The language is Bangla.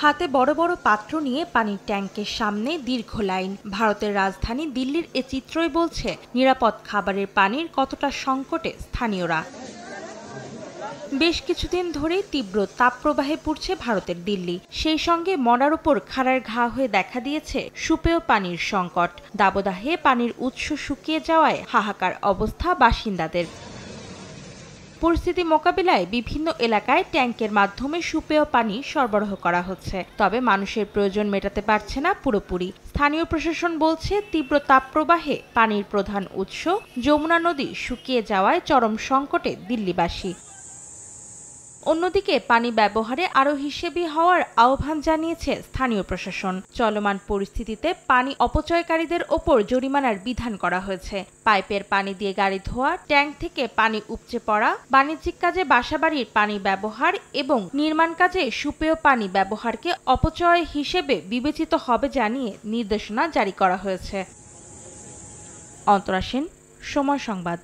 হাতে বড় বড় পাত্র নিয়ে পানির ট্যাঙ্কের সামনে দীর্ঘ লাইন। ভারতের রাজধানী দিল্লির এ চিত্রই বলছে নিরাপদ খাবারের পানির কতটা সংকটে স্থানীয়রা। বেশ কিছুদিন ধরেই তীব্র তাপপ্রবাহে পুড়ছে ভারতের দিল্লি। সেই সঙ্গে মরার উপর খাড়ার ঘা হয়ে দেখা দিয়েছে সুপেয় পানির সংকট। দাবদাহে পানির উৎস শুকিয়ে যাওয়ায় হাহাকার অবস্থা বাসিন্দাদের। পরিস্থিতি মোকাবিলায় বিভিন্ন এলাকায় ট্যাঙ্কের মাধ্যমে সুপেয় পানি সরবরাহ করা হচ্ছে, তবে মানুষের প্রয়োজন মেটাতে পারছে না পুরোপুরি। স্থানীয় প্রশাসন বলছে তীব্র তাপপ্রবাহে পানির প্রধান উৎস যমুনা নদী শুকিয়ে যাওয়ায় চরম সংকটে দিল্লিবাসী। অন্যদিকে পানি ব্যবহারে আরও হিসেবি হওয়ার আহ্বান জানিয়েছে স্থানীয় প্রশাসন। চলমান পরিস্থিতিতে পানি অপচয়কারীদের ওপর জরিমানার বিধান করা হয়েছে। পাইপের পানি দিয়ে গাড়ি ধোয়া, ট্যাঙ্ক থেকে পানি উপচে পড়া, বাণিজ্যিক কাজে বাসাবাড়ির পানি ব্যবহার এবং নির্মাণ কাজে সুপেয় পানি ব্যবহারকে অপচয় হিসেবে বিবেচিত হবে জানিয়ে নির্দেশনা জারি করা হয়েছে। অন্তরা সেন, সময় সংবাদ।